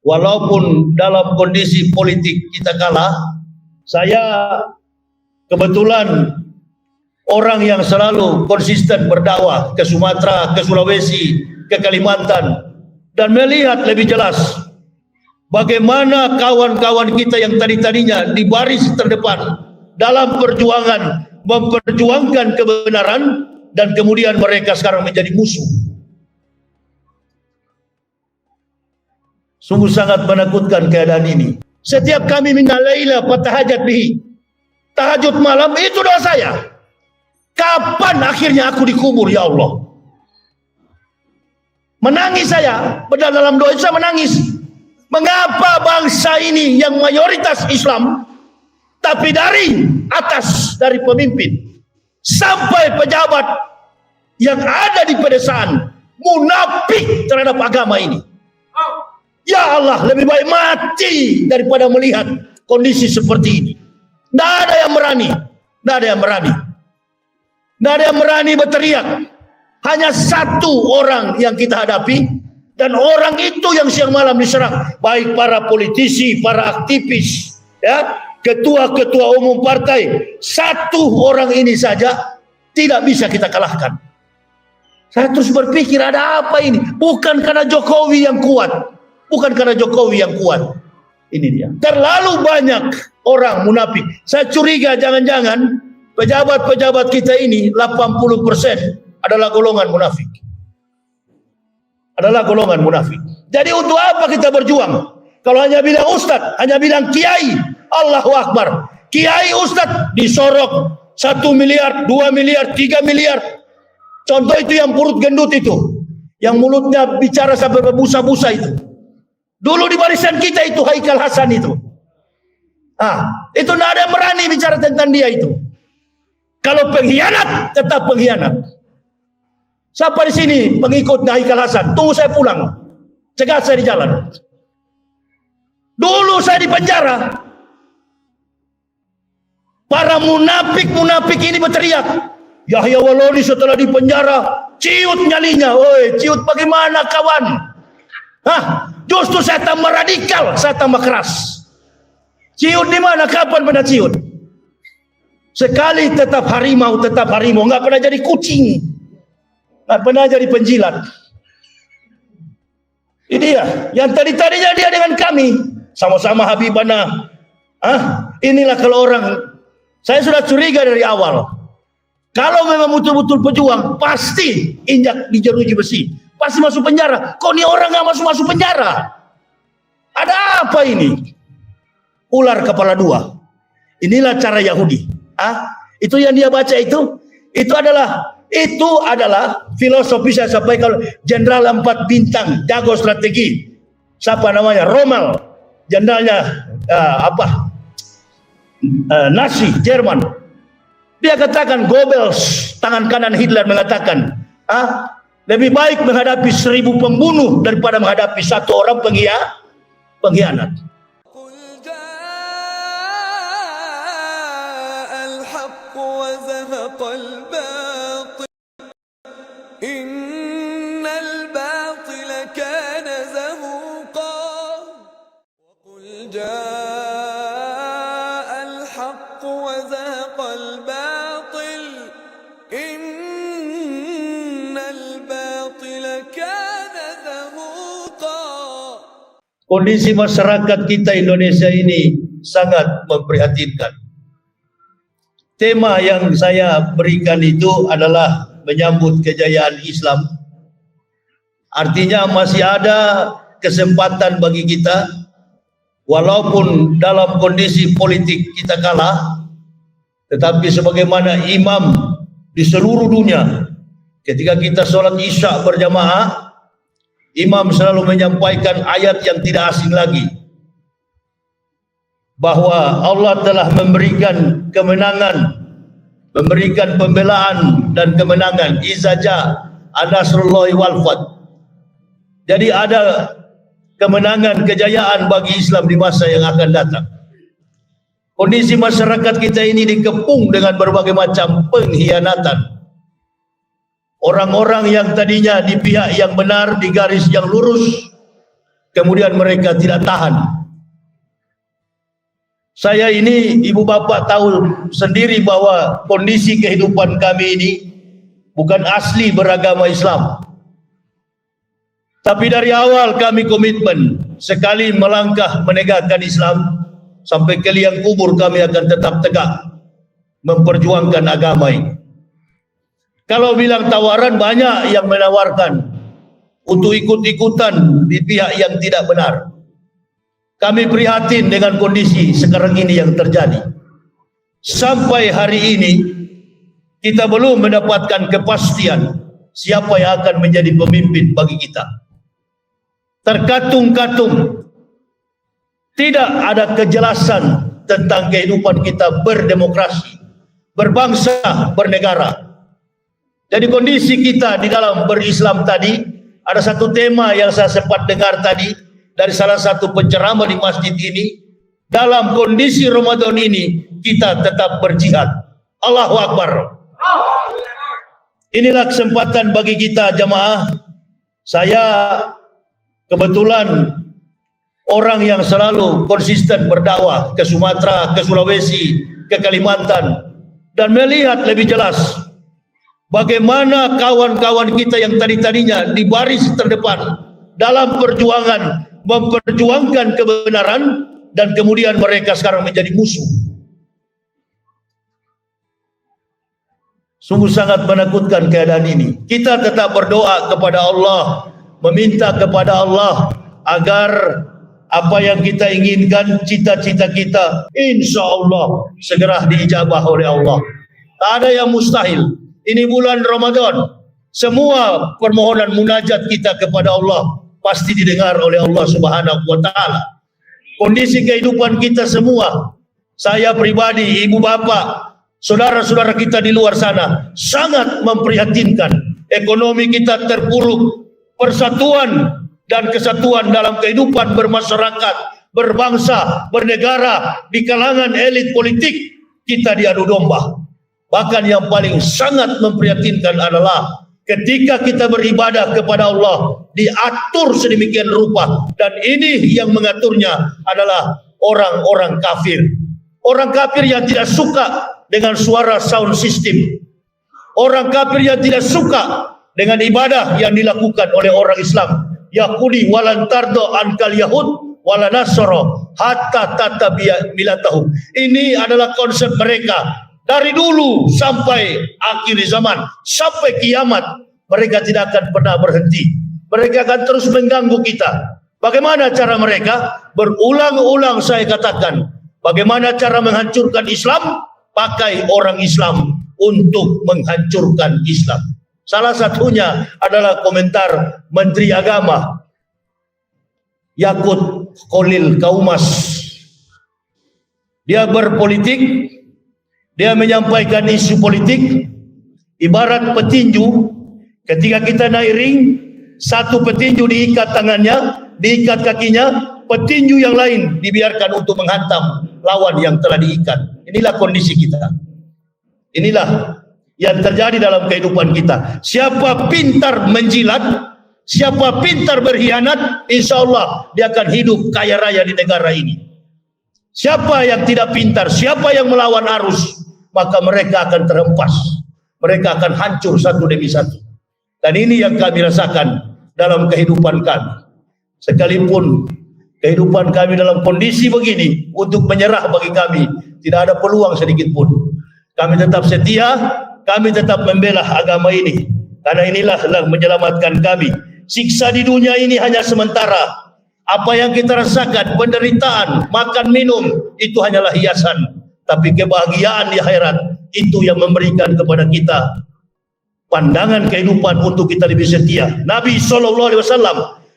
walaupun dalam kondisi politik kita kalah. Saya kebetulan orang yang selalu konsisten berdakwah ke Sumatera, ke Sulawesi, ke Kalimantan, dan melihat lebih jelas bagaimana kawan-kawan kita yang tadinya di baris terdepan dalam perjuangan memperjuangkan kebenaran, dan kemudian mereka sekarang menjadi musuh. Sungguh sangat menakutkan keadaan ini. Setiap kami minal laila fatahajat bihi, tahajud malam, itu doa saya. Kapan akhirnya aku dikubur ya Allah? Menangis saya, padahal dalam doa itu saya menangis. Mengapa bangsa ini yang mayoritas Islam, tapi dari atas, dari pemimpin sampai pejabat yang ada di pedesaan, munafik terhadap agama ini? Ya Allah, lebih baik mati daripada melihat kondisi seperti ini. Tidak ada yang berani, tidak ada yang berani, tidak ada yang berani berteriak. Hanya satu orang yang kita hadapi, dan orang itu yang siang malam diserang, baik para politisi, para aktivis, ya, ketua-ketua umum partai. Satu orang ini saja tidak bisa kita kalahkan. Saya terus berpikir, ada apa ini? Bukan karena Jokowi yang kuat, bukan karena Jokowi yang kuat. Ini dia. Terlalu banyak orang munafik. Saya curiga jangan-jangan pejabat-pejabat kita ini 80% adalah golongan munafik. Adalah golongan munafik. Jadi untuk apa kita berjuang? Kalau hanya bilang ustadz, hanya bilang kiai, Allahu Akbar. Kiai ustadz disorok 1 miliar, 2 miliar, 3 miliar. Contoh itu yang perut gendut itu, yang mulutnya bicara sampai berbusa-busa itu. Dulu di barisan kita itu Haikal Hasan itu. Itu tidak ada yang berani bicara tentang dia itu. Kalau pengkhianat, tetap pengkhianat. Siapa di sini pengikut Haikal Hasan? Tunggu saya pulang, cegat saya di jalan. Dulu saya di penjara, para munafik ini berteriak, Yahya Walodi setelah di penjara ciut nyalinya. Woi, ciut bagaimana kawan? Justru saya tambah radikal, saya tambah keras. Ciut di mana? Kapan pernah ciut? Sekali tetap harimau, nggak pernah jadi kucing, nggak pernah jadi penjilat. Ini dia, yang tadinya dia dengan kami sama-sama Habibana. Inilah kalau orang, saya sudah curiga dari awal. Kalau memang betul-betul pejuang, pasti injak di jeruji besi, pasti masuk penjara. Kok ini orang nggak masuk penjara? Ada apa ini? Ular kepala dua. Inilah cara Yahudi. Itu yang dia baca itu adalah filosofi saya sampaikan. Jenderal 4 bintang, jago strategi. Siapa namanya? Rommel. Jenderalnya Nazi Jerman. Dia katakan, Goebbels, tangan kanan Hitler, mengatakan, lebih baik menghadapi 1000 pembunuh daripada menghadapi 1 orang pengkhianat. Kondisi masyarakat kita Indonesia ini sangat memprihatinkan. Tema yang saya berikan itu adalah menyambut kejayaan Islam. Artinya masih ada kesempatan bagi kita, walaupun dalam kondisi politik kita kalah, tetapi sebagaimana imam di seluruh dunia, ketika kita sholat Isya berjamaah, imam selalu menyampaikan ayat yang tidak asing lagi, bahwa Allah telah memberikan kemenangan, memberikan pembelaan dan kemenangan. Izaja anasrullahi wal fath. Jadi ada kemenangan, kejayaan bagi Islam di masa yang akan datang. Kondisi masyarakat kita ini dikepung dengan berbagai macam pengkhianatan. Orang-orang yang tadinya di pihak yang benar, di garis yang lurus, kemudian mereka tidak tahan. Saya ini, ibu bapak tahu sendiri bahwa kondisi kehidupan kami ini bukan asli beragama Islam. Tapi dari awal kami komitmen, sekali melangkah menegakkan Islam, sampai ke liang kubur kami akan tetap tegak memperjuangkan agama ini. Kalau bilang tawaran, banyak yang menawarkan untuk ikut-ikutan di pihak yang tidak benar. Kami prihatin dengan kondisi sekarang ini yang terjadi. Sampai hari ini kita belum mendapatkan kepastian siapa yang akan menjadi pemimpin bagi kita. Terkatung-katung, tidak ada kejelasan tentang kehidupan kita berdemokrasi, berbangsa, bernegara. Jadi kondisi kita di dalam berislam tadi, ada satu tema yang saya sempat dengar tadi dari salah satu penceramah di masjid ini. Dalam kondisi Ramadan ini kita tetap berjihad. Allahu Akbar. Inilah kesempatan bagi kita jamaah. Saya kebetulan orang yang selalu konsisten berdakwah ke Sumatera, ke Sulawesi, ke Kalimantan, dan melihat lebih jelas bagaimana kawan-kawan kita yang tadinya di baris terdepan dalam perjuangan memperjuangkan kebenaran, dan kemudian mereka sekarang menjadi musuh. Sungguh sangat menakutkan keadaan ini. Kita tetap berdoa kepada Allah, meminta kepada Allah agar apa yang kita inginkan, cita-cita kita, insya Allah segera diijabah oleh Allah. Tak ada yang mustahil. Ini bulan Ramadan, semua permohonan munajat kita kepada Allah pasti didengar oleh Allah Subhanahu wa taala. Kondisi kehidupan kita semua, saya pribadi, ibu bapak, saudara-saudara kita di luar sana, sangat memprihatinkan. Ekonomi kita terpuruk, persatuan dan kesatuan dalam kehidupan bermasyarakat, berbangsa, bernegara, di kalangan elit politik kita diadu domba. Bahkan yang paling sangat memprihatinkan adalah ketika kita beribadah kepada Allah diatur sedemikian rupa, dan ini yang mengaturnya adalah orang-orang kafir. Orang kafir yang tidak suka dengan suara sound system. Orang kafir yang tidak suka dengan ibadah yang dilakukan oleh orang Islam. Yaquli walan tardo ankal yahud wala nasara hatta tatabiya milatahum. Ini adalah konsep mereka. Dari dulu sampai akhir zaman, sampai kiamat, mereka tidak akan pernah berhenti. Mereka akan terus mengganggu kita. Bagaimana cara mereka? Berulang-ulang saya katakan, bagaimana cara menghancurkan Islam? Pakai orang Islam untuk menghancurkan Islam. Salah satunya adalah komentar Menteri Agama Yakut Khalil Kaumas. Dia berpolitik, dia menyampaikan isu politik ibarat petinju. Ketika kita naik ring, satu petinju diikat tangannya, diikat kakinya, petinju yang lain dibiarkan untuk menghantam lawan yang telah diikat. Inilah kondisi kita. Inilah yang terjadi dalam kehidupan kita. Siapa pintar menjilat, siapa pintar berkhianat, insya Allah dia akan hidup kaya raya di negara ini. Siapa yang tidak pintar, siapa yang melawan arus, maka mereka akan terhempas. Mereka akan hancur satu demi satu. Dan ini yang kami rasakan dalam kehidupan kami. Sekalipun kehidupan kami dalam kondisi begini, untuk menyerah bagi kami tidak ada peluang sedikit pun. Kami tetap setia, kami tetap membela agama ini, karena inilah yang menyelamatkan kami. Siksa di dunia ini hanya sementara. Apa yang kita rasakan, penderitaan, makan minum, itu hanyalah hiasan. Tapi kebahagiaan di akhirat, itu yang memberikan kepada kita pandangan kehidupan untuk kita lebih setia. Nabi SAW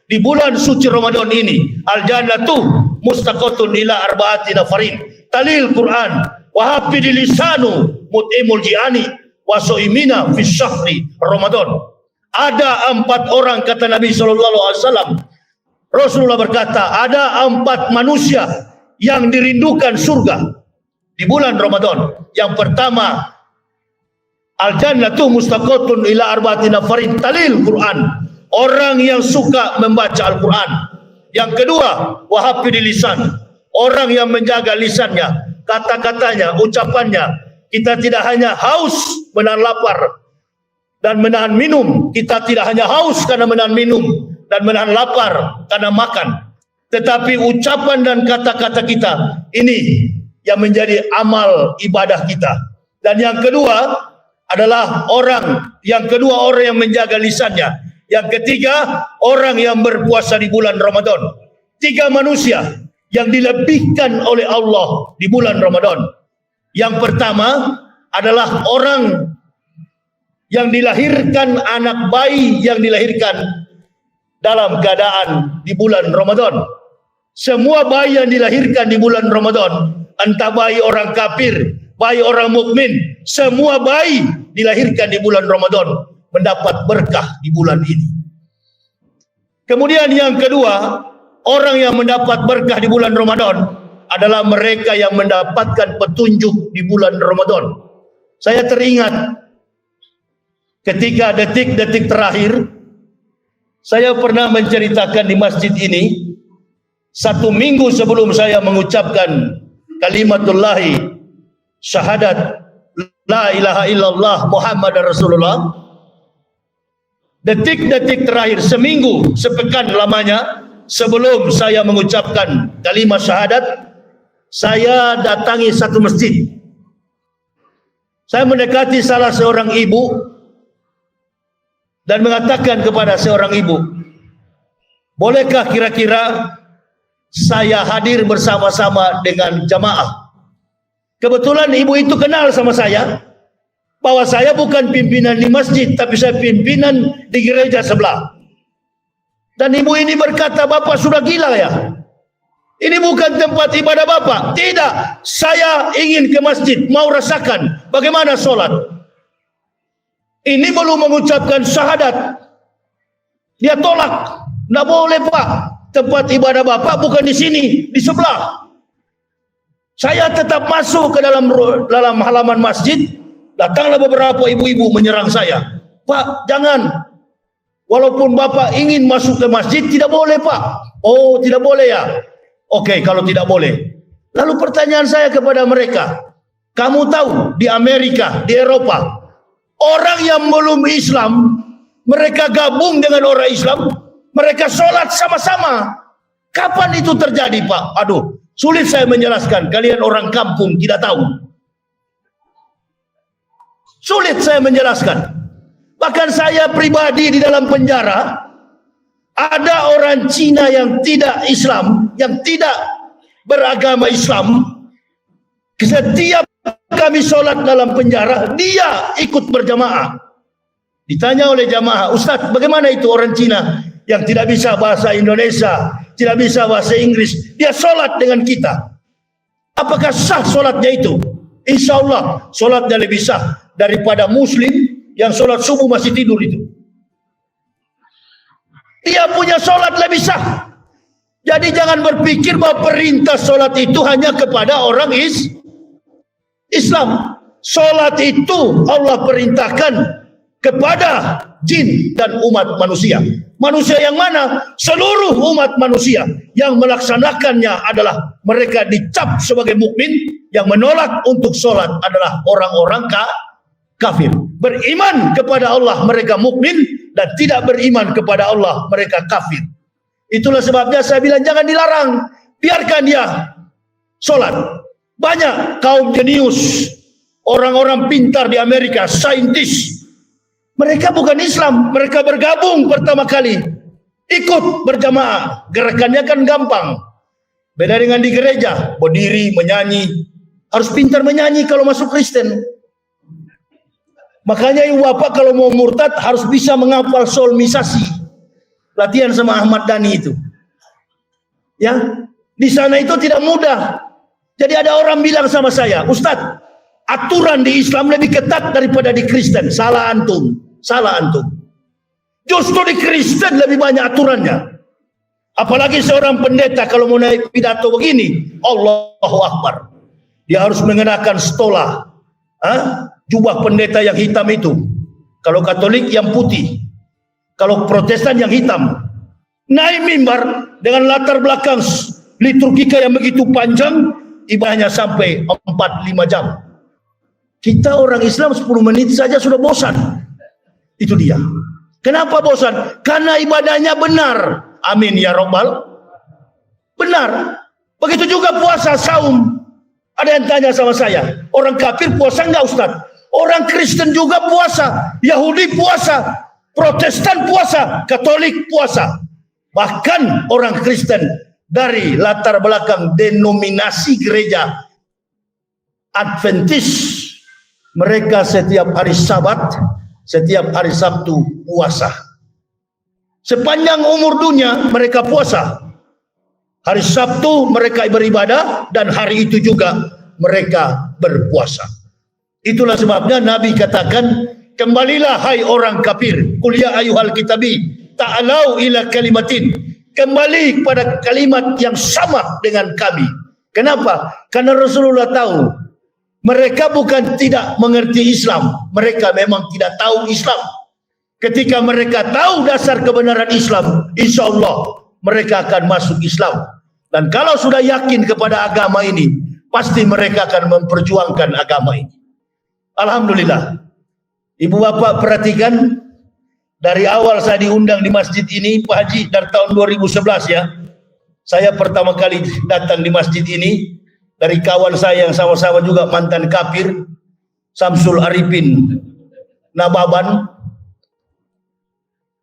di bulan suci Ramadan ini, al-jannatu mustaqatun ila arba'ati nafarin talil Quran wa hafidil lisanu mut'imul ji'ani wa so'imina fi syahri Ramadan. Ada 4 orang, kata Nabi SAW. Rasulullah berkata, ada 4 manusia yang dirindukan surga di bulan Ramadan. Yang pertama, al-jannatu mustaqatun ila arba'ati nafarin talil Quran. Orang yang suka membaca Al-Quran. Yang kedua, wahafidil lisan. Orang yang menjaga lisannya, kata-katanya, ucapannya. Kita tidak hanya haus menahan lapar dan menahan minum. Kita tidak hanya haus karena menahan minum dan menahan lapar karena makan. Tetapi ucapan dan kata-kata kita ini yang menjadi amal ibadah kita. Dan yang kedua adalah orang yang menjaga lisannya. Yang ketiga, orang yang berpuasa di bulan Ramadan. 3 manusia yang dilebihkan oleh Allah di bulan Ramadan. Yang pertama adalah orang yang dilahirkan, anak bayi yang dilahirkan dalam keadaan di bulan Ramadan. Semua bayi yang dilahirkan di bulan Ramadan, entah bayi orang kafir, bayi orang mukmin, semua bayi dilahirkan di bulan Ramadan mendapat berkah di bulan ini. Kemudian yang kedua, orang yang mendapat berkah di bulan Ramadan adalah mereka yang mendapatkan petunjuk di bulan Ramadan. Saya teringat ketika detik-detik terakhir, saya pernah menceritakan di masjid ini, 1 minggu sebelum saya mengucapkan kalimatullahi syahadat la ilaha illallah Muhammad Rasulullah, detik-detik terakhir, seminggu, sepekan lamanya sebelum saya mengucapkan kalimat syahadat, saya datangi satu masjid. Saya mendekati salah seorang ibu dan mengatakan kepada seorang ibu, bolehkah kira-kira saya hadir bersama-sama dengan jamaah? Kebetulan ibu itu kenal sama saya, bahwa saya bukan pimpinan di masjid, tapi saya pimpinan di gereja sebelah. Dan ibu ini berkata, Bapak sudah gila ya? Ini bukan tempat ibadah Bapak. Tidak, saya ingin ke masjid, mau rasakan bagaimana sholat. Ini belum mengucapkan syahadat, dia tolak. Tidak boleh Pak, tempat ibadah Bapak bukan di sini, di sebelah. Saya tetap masuk ke dalam halaman masjid. Datanglah beberapa ibu-ibu menyerang saya. Pak, jangan. Walaupun Bapak ingin masuk ke masjid, tidak boleh Pak. Oh, tidak boleh ya? Oke, kalau tidak boleh. Lalu pertanyaan saya kepada mereka, kamu tahu di Amerika, di Eropa, orang yang belum Islam, mereka gabung dengan orang Islam, mereka sholat sama-sama. Kapan itu terjadi Pak? Aduh, sulit saya menjelaskan. Kalian orang kampung tidak tahu. Sulit saya menjelaskan. Bahkan saya pribadi di dalam penjara, ada orang Cina yang tidak Islam, yang tidak beragama Islam, setiap kami sholat dalam penjara, dia ikut berjamaah. Ditanya oleh jamaah, Ustaz, bagaimana itu orang Cina yang tidak bisa bahasa Indonesia, tidak bisa bahasa Inggris, dia sholat dengan kita? Apakah sah sholatnya itu? Insya Allah sholatnya lebih sah daripada Muslim yang sholat subuh masih tidur itu. Dia punya sholat lebih sah. Jadi jangan berpikir bahwa perintah sholat itu hanya kepada orang Islam. Sholat itu Allah perintahkan kepada jin dan umat manusia. Manusia yang mana? Seluruh umat manusia. Yang melaksanakannya adalah mereka dicap sebagai mukmin. Yang menolak untuk sholat adalah orang-orang kafir. Beriman kepada Allah mereka mukmin, dan tidak beriman kepada Allah mereka kafir. Itulah sebabnya saya bilang jangan dilarang, biarkan dia sholat. Banyak kaum jenius, orang-orang pintar di Amerika, saintis, mereka bukan Islam, mereka bergabung pertama kali, ikut berjamaah. Gerakannya kan gampang, beda dengan di gereja, berdiri menyanyi, harus pintar menyanyi kalau masuk Kristen. Makanya ibu bapak kalau mau murtad harus bisa menghafal solmisasi. Latihan sama Ahmad Dhani itu. Ya, di sana itu tidak mudah. Jadi ada orang bilang sama saya, Ustadz, aturan di Islam lebih ketat daripada di Kristen. Salah antum, salah antum. Justru di Kristen lebih banyak aturannya. Apalagi seorang pendeta kalau mau naik pidato begini, Allahu Akbar. Dia harus mengenakan stola. Jubah pendeta yang hitam itu. Kalau Katolik yang putih. Kalau Protestan yang hitam. naik mimbar dengan latar belakang liturgika yang begitu panjang, ibadahnya sampai 4-5 jam. Kita orang Islam 10 menit saja sudah bosan. Itu dia. Kenapa bosan? Karena ibadahnya benar. Amin ya Rabbal. Benar. Begitu juga puasa, saum. Ada yang tanya sama saya, orang kafir puasa enggak Ustaz? Orang Kristen juga puasa, Yahudi puasa, Protestan puasa, Katolik puasa. Bahkan orang Kristen dari latar belakang denominasi gereja Adventis, mereka setiap hari Sabat, setiap hari Sabtu puasa. Sepanjang umur dunia mereka puasa. Hari Sabtu mereka beribadah dan hari itu juga mereka berpuasa. Itulah sebabnya Nabi katakan, kembalilah hai orang kafir, qul ya ayyuhal kitabi ta'alau ila kalimatin, kembali kepada kalimat yang sama dengan kami. Kenapa? Karena Rasulullah tahu mereka bukan tidak mengerti Islam, mereka memang tidak tahu Islam. Ketika mereka tahu dasar kebenaran Islam, insya Allah mereka akan masuk Islam. Dan kalau sudah yakin kepada agama ini, pasti mereka akan memperjuangkan agama ini. Alhamdulillah. Ibu bapak perhatikan, dari awal saya diundang di masjid ini, Pak Haji, dari tahun 2011 ya. Saya pertama kali datang di masjid ini dari kawan saya yang sama-sama juga mantan kafir, Samsul Arifin Nababan.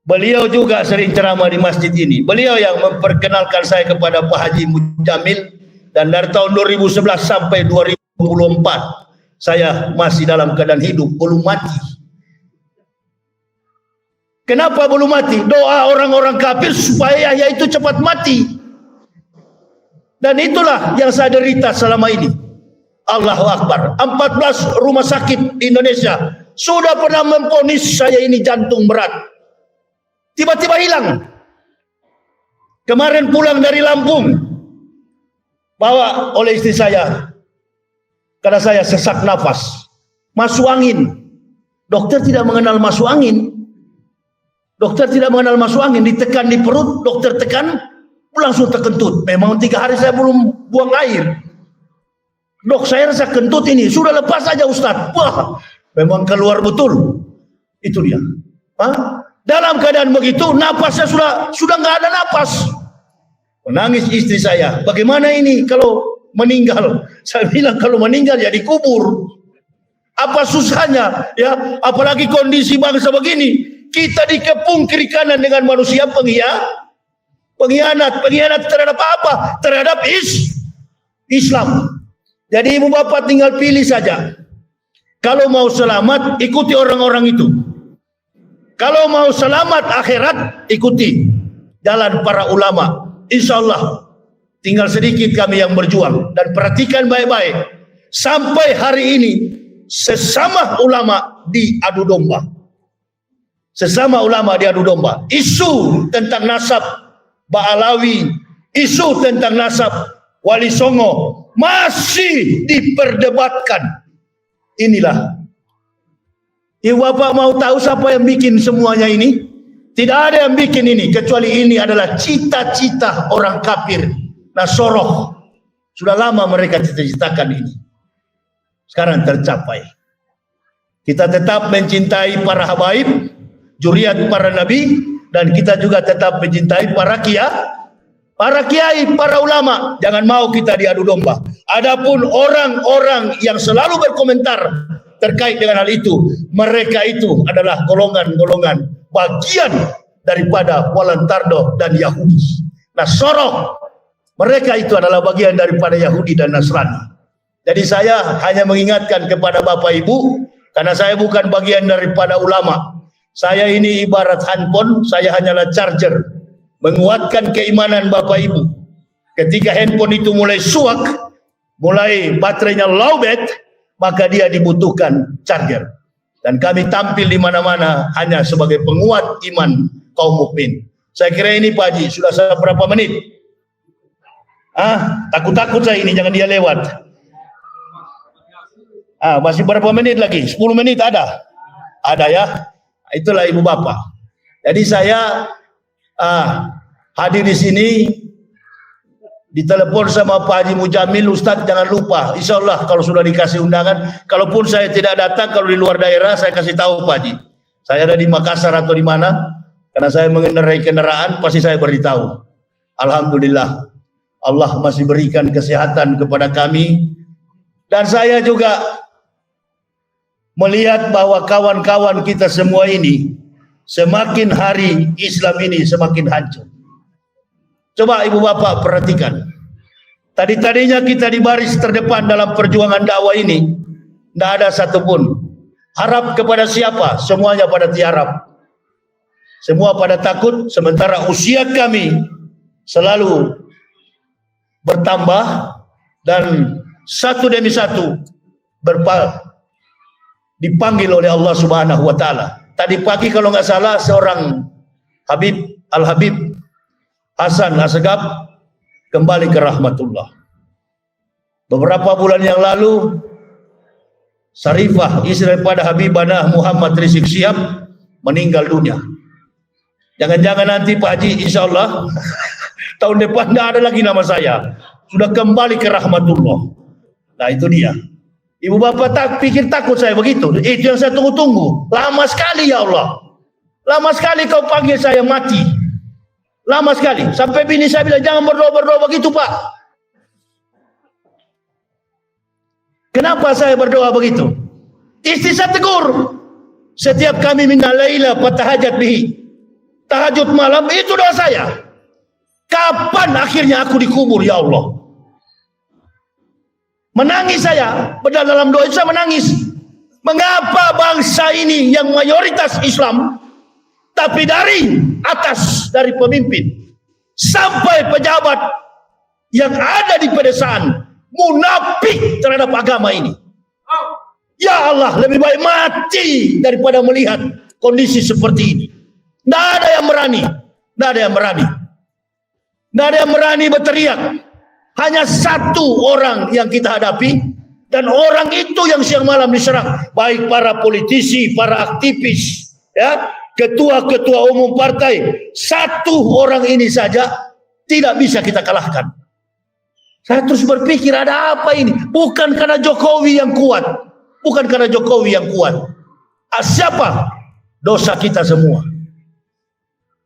Beliau juga sering ceramah di masjid ini. Beliau yang memperkenalkan saya kepada Pak Haji Mujamil, dan dari tahun 2011 sampai 2024 saya masih dalam keadaan hidup, belum mati. Kenapa belum mati? Doa orang-orang kafir supaya Yahya itu cepat mati. Dan itulah yang saya derita selama ini. Allahu Akbar. 14 rumah sakit di Indonesia sudah pernah memvonis saya ini jantung berat. Tiba-tiba hilang. Kemarin pulang dari Lampung, bawa oleh istri saya, karena saya sesak nafas, masuk angin. Dokter tidak mengenal masuk angin. Dokter tidak mengenal masuk angin, ditekan di perut, dokter tekan, langsung terkentut. Memang 3 hari saya belum buang air. Dok, saya rasa kentut ini, sudah lepas saja Ustaz. Wah, memang keluar betul. Itu dia. Hah? Dalam keadaan begitu, napasnya sudah nggak ada napas. Menangis istri saya. Bagaimana ini kalau meninggal? Saya bilang kalau meninggal ya dikubur. Apa susahnya? Ya, apalagi kondisi bangsa begini. Kita dikepung kiri kanan dengan manusia pengkhianat terhadap apa? Terhadap Islam. Jadi ibu bapak tinggal pilih saja. Kalau mau selamat, ikuti orang-orang itu. Kalau mau selamat akhirat, ikuti jalan para ulama. Insya Allah tinggal sedikit kami yang berjuang. Dan perhatikan baik-baik, sampai hari ini sesama ulama diadu domba. Sesama ulama diadu domba. Isu tentang nasab Ba'alawi, isu tentang nasab Wali Songo masih diperdebatkan. Inilah. Ibu bapak mau tahu siapa yang bikin semuanya ini? Tidak ada yang bikin ini, kecuali ini adalah cita-cita orang kafir Nasoroh. Sudah lama mereka cita-citakan ini. Sekarang tercapai. Kita tetap mencintai para habaib, juriat para nabi, dan kita juga tetap mencintai para kiai, para ulama. Jangan mau kita diadu domba. Adapun orang-orang yang selalu berkomentar terkait dengan hal itu, mereka itu adalah golongan-golongan bagian daripada Walantardo dan Yahudi. Nasoroh, mereka itu adalah bagian daripada Yahudi dan Nasrani. Jadi saya hanya mengingatkan kepada Bapak Ibu, karena saya bukan bagian daripada ulama. Saya ini ibarat handphone, saya hanyalah charger, menguatkan keimanan Bapak Ibu. Ketika handphone itu mulai suak, mulai baterainya lowbat, maka dia dibutuhkan charger. Dan kami tampil di mana-mana hanya sebagai penguat iman kaum mukmin. Saya kira ini Pak Haji, sudah seberapa menit? Takut-takut saya ini, jangan dia lewat. Masih berapa menit lagi? 10 menit ada? Ada ya? Itulah ibu bapak. Jadi saya hadir di sini, ditelepon sama Pak Haji Mujamil, Ustadz jangan lupa, insya Allah kalau sudah dikasih undangan, kalaupun saya tidak datang, kalau di luar daerah saya kasih tahu Pak Haji, saya ada di Makassar atau di mana, karena saya mengendarai kendaraan, pasti saya beritahu. Alhamdulillah, Allah masih berikan kesehatan kepada kami, dan saya juga melihat bahwa kawan-kawan kita semua ini, semakin hari Islam ini semakin hancur. Coba ibu bapak perhatikan. Tadinya kita di baris terdepan dalam perjuangan dakwah ini, tidak ada satupun harap kepada siapa, semuanya pada tiarap. Semua pada takut, sementara usia kami selalu bertambah dan satu demi satu dipanggil oleh Allah Subhanahu wa taala. Tadi pagi kalau nggak salah seorang Al-Habib Hasan Assegaf kembali ke rahmatullah. Beberapa bulan yang lalu Sarifah istri daripada Habibana Muhammad Rizik Syihab meninggal dunia. Jangan-jangan nanti Pak Haji insya Allah tahun depan tidak ada lagi nama saya, sudah kembali ke rahmatullah. Nah itu dia. Ibu bapak pikir takut saya begitu? Itu yang saya tunggu-tunggu. Lama sekali ya Allah. Lama sekali kau panggil saya mati. Lama sekali. Sampai bini saya bilang jangan berdoa begitu Pak. Kenapa saya berdoa begitu? Istri saya tegur. Setiap kami minna laila fatahajat bihi. Tahajud malam itu doa saya. Kapan akhirnya aku dikubur ya Allah? Menangis saya, padahal dalam doa itu saya menangis. Mengapa bangsa ini yang mayoritas Islam, tapi dari atas, dari pemimpin, sampai pejabat yang ada di pedesaan, munafik terhadap agama ini. Ya Allah, lebih baik mati daripada melihat kondisi seperti ini. Tidak ada yang berani, tidak ada yang berani. Tidak ada yang berani berteriak. Hanya satu orang yang kita hadapi, dan orang itu yang siang malam diserang, baik para politisi, para aktivis, ya, ketua-ketua umum partai. Satu orang ini saja tidak bisa kita kalahkan. Saya terus berpikir ada apa ini? Bukan karena Jokowi yang kuat, bukan karena Jokowi yang kuat. Siapa? Dosa kita semua.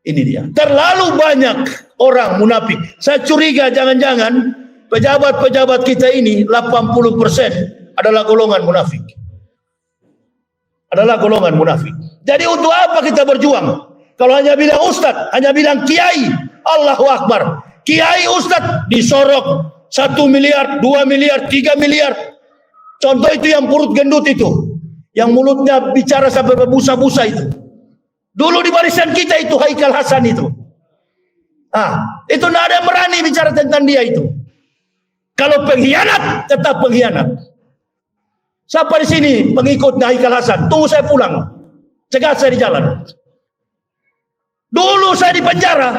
Ini dia. Terlalu banyak orang munafik. Saya curiga jangan-jangan pejabat-pejabat kita ini 80% adalah golongan munafik. Adalah golongan munafik. Jadi untuk apa kita berjuang? Kalau hanya bilang ustadz, hanya bilang kiai, Allahu Akbar. Kiai ustadz disorok 1 miliar, 2 miliar, 3 miliar. Contoh itu yang perut gendut itu. Yang mulutnya bicara sampai berbusa-busa itu. Dulu di barisan kita itu Haikal Hasan itu. Itu tidak ada yang berani bicara tentang dia itu. Kalau pengkhianat, tetap pengkhianat. Siapa di sini pengikut Haikal Hasan? Tunggu saya pulang. Cegat saya di jalan. Dulu saya di penjara.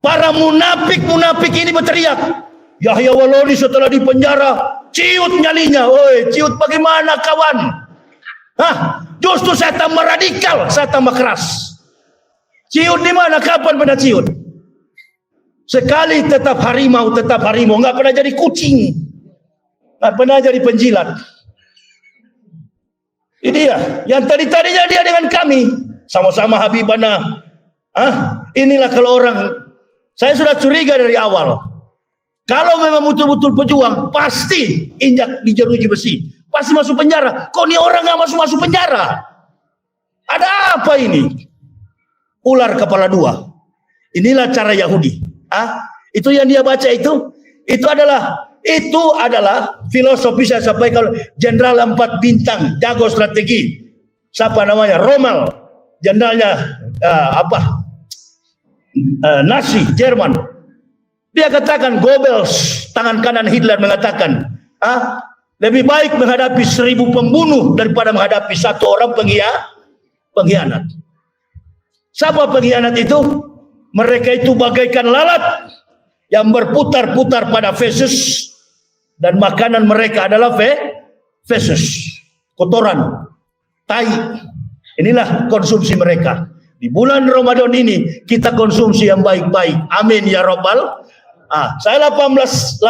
Para munafik-munafik ini berteriak. Yahya Waloni setelah di penjara, ciut nyalinya. Woi, ciut bagaimana kawan? Justru saya tambah radikal, saya tambah keras. Ciut di mana? Kapan pernah ciut? Sekali tetap harimau, nggak pernah jadi kucing, nggak pernah jadi penjilat. Ini dia, yang tadinya dia dengan kami, sama-sama Habibana. Inilah kalau orang, saya sudah curiga dari awal. Kalau memang betul-betul pejuang, pasti injak di jeruji besi. Pasti masuk penjara. Kok ini orang nggak masuk penjara? Ada apa ini? Ular kepala dua. Inilah cara Yahudi. Itu yang dia baca itu adalah filosofi saya sampaikan Jenderal 4 bintang, jago strategi. Siapa namanya? Rommel. Jenderalnya Nazi Jerman. Dia katakan, Goebbels, tangan kanan Hitler mengatakan, lebih baik menghadapi 1000 pembunuh daripada menghadapi satu orang pengkhianat. Siapa pengkhianat itu? Mereka itu bagaikan lalat yang berputar-putar pada feses, dan makanan mereka adalah feses, kotoran, tai. Inilah konsumsi mereka. Di bulan Ramadan ini kita konsumsi yang baik-baik. Amin ya Rabbal. Saya 18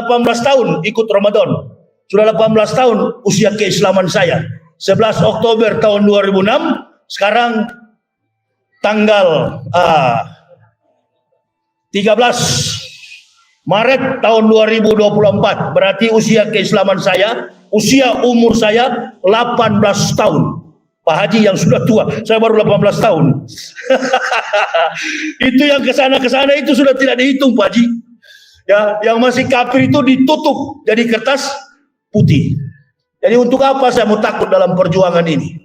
tahun ikut Ramadan. Sudah 18 tahun usia keislaman saya. 11 Oktober tahun 2006. Sekarang tanggal 13 Maret tahun 2024. Berarti usia keislaman saya, usia umur saya 18 tahun. Pak Haji yang sudah tua, saya baru 18 tahun. Itu yang kesana-kesana itu sudah tidak dihitung Pak Haji. Ya, yang masih kafir itu ditutup jadi kertas putih. Jadi untuk apa saya mau takut dalam perjuangan ini?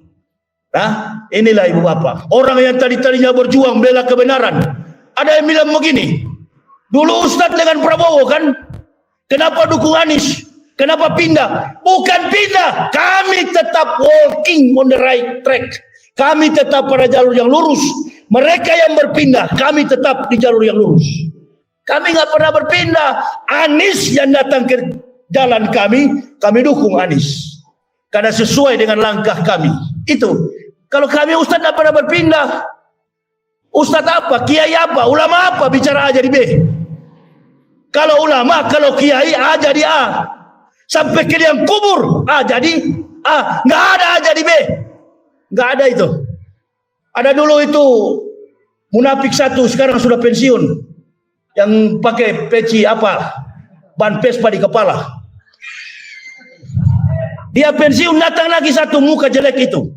Nah, inilah ibu bapak. Orang yang tadinya berjuang bela kebenaran. Ada yang bilang begini, dulu Ustadz dengan Prabowo kan, kenapa dukung Anies? Kenapa pindah? Bukan pindah, kami tetap walking on the right track. Kami tetap pada jalur yang lurus. Mereka yang berpindah, kami tetap di jalur yang lurus. Kami nggak pernah berpindah. Anies yang datang ke jalan kami dukung Anies. Karena sesuai dengan langkah kami. Itu. Kalau kami Ustadz nggak pernah berpindah. Ustadz apa? Kiai apa? Ulama apa? Bicara A jadi B. Kalau ulama, kalau kiai A jadi A. Sampai ke liang kubur A jadi A. Nggak ada A jadi B. Nggak ada itu. Ada dulu itu munafik satu, sekarang sudah pensiun, yang pakai peci apa, ban Vespa di kepala. Dia pensiun, datang lagi satu, muka jelek itu.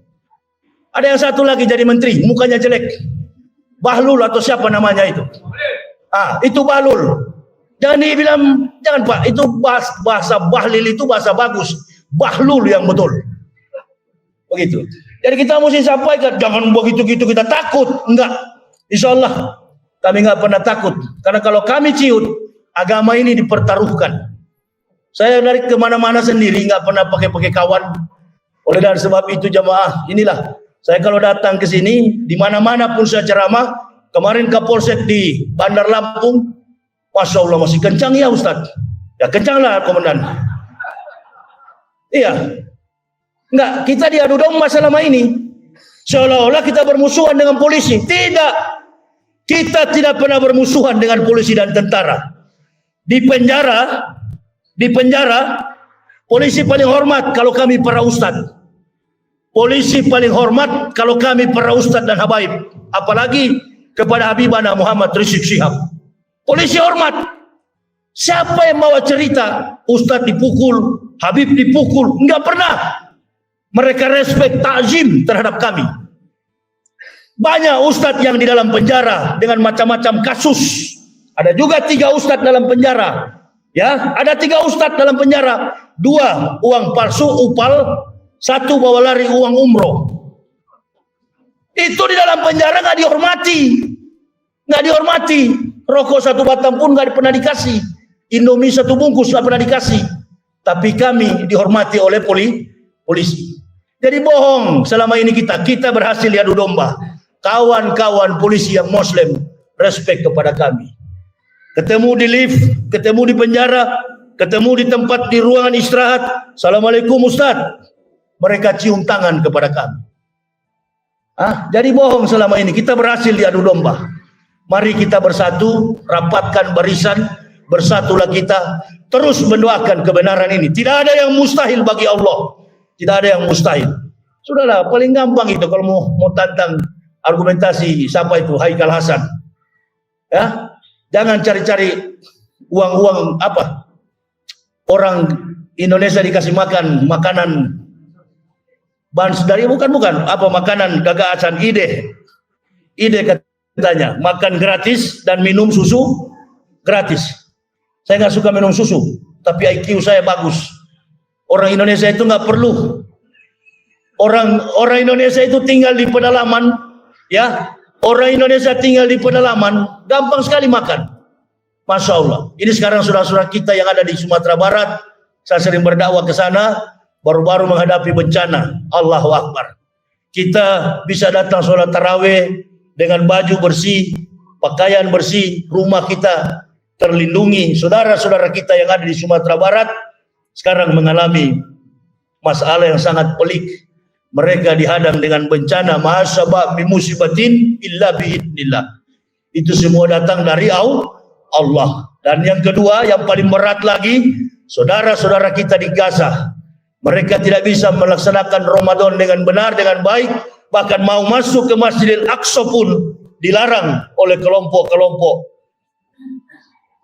Ada yang satu lagi jadi menteri, mukanya jelek. Bahlul atau siapa namanya itu. Itu Bahlul. Jangan dibilang, jangan Pak, itu bahasa bahlil itu bahasa bagus. Bahlul yang betul. Begitu. Jadi kita mesti sampaikan, jangan begitu-gitu kita takut. Enggak. Insya Allah kami enggak pernah takut. Karena kalau kami ciut, agama ini dipertaruhkan. Saya dari kemana-mana sendiri, enggak pernah pakai kawan. Oleh dan sebab itu jamaah, inilah. Saya kalau datang ke sini, di mana-mana pun saya ceramah. Kemarin Kapolsek di Bandar Lampung, Masya Allah masih kencang ya Ustadz. Ya kencanglah komandan. Iya. Enggak, kita diadu domba selama ini. Seolah-olah kita bermusuhan dengan polisi. Tidak. Kita tidak pernah bermusuhan dengan polisi dan tentara. Di penjara, polisi paling hormat kalau kami para ustadz. Polisi paling hormat kalau kami para ustadz dan habaib. Apalagi kepada Habibana Muhammad Rizik Syihab. Polisi hormat. Siapa yang bawa cerita Ustadz dipukul, Habib dipukul? Enggak pernah. Mereka respect, takzim terhadap kami. Banyak Ustadz yang di dalam penjara dengan macam-macam kasus. Ada juga 3 Ustadz dalam penjara. Ya, ada 3 Ustadz dalam penjara. 2 uang palsu, upal. 1 bawa lari uang umroh. Itu di dalam penjara nggak dihormati. Nggak dihormati. Rokok 1 batang pun nggak pernah dikasih. Indomie 1 bungkus nggak pernah dikasih. Tapi kami dihormati oleh polisi. Jadi bohong selama ini kita berhasil diadu domba. Kawan-kawan polisi yang Muslim respect kepada kami. Ketemu di lift, ketemu di penjara, ketemu di tempat di ruangan istirahat. Assalamualaikum Ustadz. Mereka cium tangan kepada kami. Jadi bohong selama ini kita berhasil diadu domba. Mari kita bersatu, rapatkan barisan, bersatulah kita, terus mendoakan kebenaran ini. Tidak ada yang mustahil bagi Allah. Tidak ada yang mustahil. Sudahlah, paling gampang itu kalau mau tantang argumentasi siapa itu Haikal Hasan. Ya, jangan cari-cari uang-uang apa. Orang Indonesia dikasih makan makanan bahan dari bukan apa makanan gagasan ide katanya makan gratis dan minum susu gratis. Saya nggak suka minum susu, tapi IQ saya bagus. Orang Indonesia itu nggak perlu. Orang Indonesia itu tinggal di pedalaman, ya. Orang Indonesia tinggal di pedalaman, gampang sekali makan. Masya Allah. Ini sekarang saudara-saudara kita yang ada di Sumatera Barat, saya sering berdakwah ke sana, baru-baru menghadapi bencana. Allahu Akbar. Kita bisa datang sholat tarawih dengan baju bersih, pakaian bersih, rumah kita terlindungi. Saudara-saudara kita yang ada di Sumatera Barat sekarang mengalami masalah yang sangat pelik. mereka dihadang dengan bencana, ma asaba min musibatin illa biidznillah. Itu semua datang dari Allah. Dan yang kedua, yang paling berat lagi, saudara-saudara kita di Gaza, mereka tidak bisa melaksanakan Ramadan dengan benar, dengan baik, bahkan mau masuk ke Masjidil Aqsa pun dilarang oleh kelompok-kelompok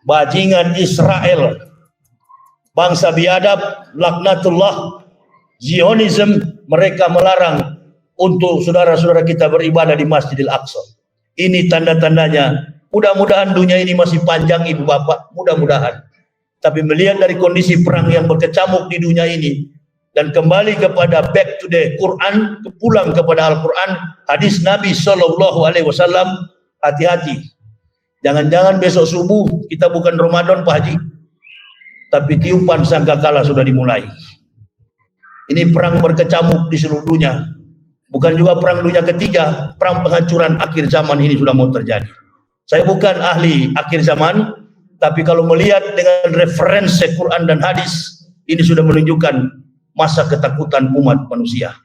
bajingan Israel, bangsa biadab, laknatullah, Zionism. Mereka melarang untuk saudara-saudara kita beribadah di Masjidil Aqsa. Ini tanda-tandanya. Mudah-mudahan dunia ini masih panjang, ibu bapak, mudah-mudahan. Tapi melihat dari kondisi perang yang berkecamuk di dunia ini, dan kembali kepada back to the Quran, pulang kepada Al-Quran, hadis Nabi SAW, hati-hati. Jangan-jangan besok subuh kita bukan Ramadan, Pak Haji, tapi tiupan sangkakala sudah dimulai. Ini perang berkecamuk di seluruh dunia. Bukan juga perang dunia ketiga, perang penghancuran akhir zaman ini sudah mau terjadi. Saya bukan ahli akhir zaman, tapi kalau melihat dengan referensi Quran dan hadis, ini sudah menunjukkan masa ketakutan umat manusia.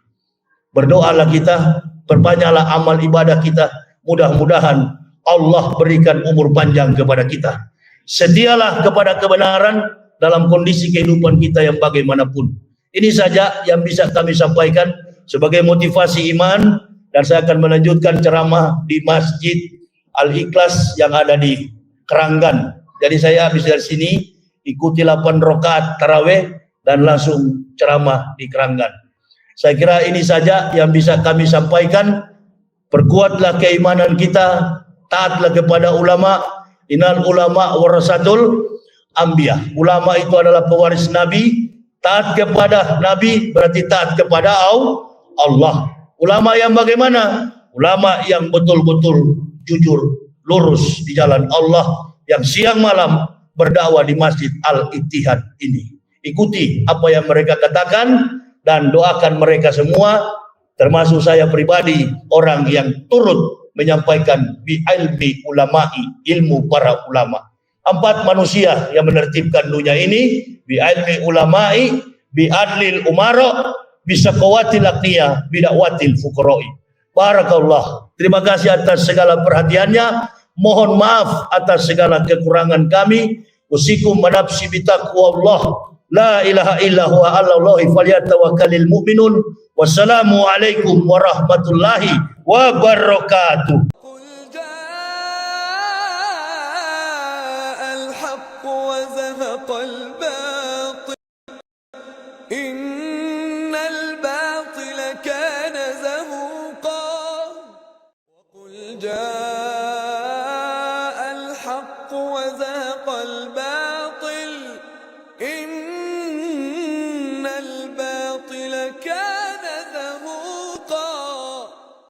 Berdoalah kita, perbanyaklah amal ibadah kita, mudah-mudahan Allah berikan umur panjang kepada kita. Setialah kepada kebenaran dalam kondisi kehidupan kita yang bagaimanapun. Ini saja yang bisa kami sampaikan sebagai motivasi iman, dan saya akan melanjutkan ceramah di Masjid Al-Ikhlas yang ada di Keranggan. Jadi saya habis dari sini ikuti 8 rakaat tarawih dan langsung ceramah di Keranggan. Saya kira ini saja yang bisa kami sampaikan. Perkuatlah keimanan kita, taatlah kepada ulama. Innal ulama warasatul anbiya. Ulama itu adalah pewaris Nabi. Taat kepada Nabi berarti taat kepada Allah. Ulama yang bagaimana? Ulama yang betul-betul jujur, lurus di jalan Allah, yang siang malam berdakwah di Masjid Al-Ittihad ini. Ikuti apa yang mereka katakan dan doakan mereka semua, termasuk saya pribadi, orang yang turut menyampaikan bi ilmi ulama'i, ilmu para ulama. 4 manusia yang menertibkan dunia ini, bi ilmi ulama'i, bi adlil umara, bi saqawatil aqniya, bi da'watil fuqara'i. Barakallah. Terima kasih atas segala perhatiannya. Mohon maaf atas segala kekurangan kami. Usikum manafsi bitaqwallah. La ilaha illa huwa 'alallahi falyatawakkalul mu'minun. Wassalamu alaikum warahmatullahi wabarakatuh. إن الباطل كان زهوقا وقل جاء الحق وزهق الباطل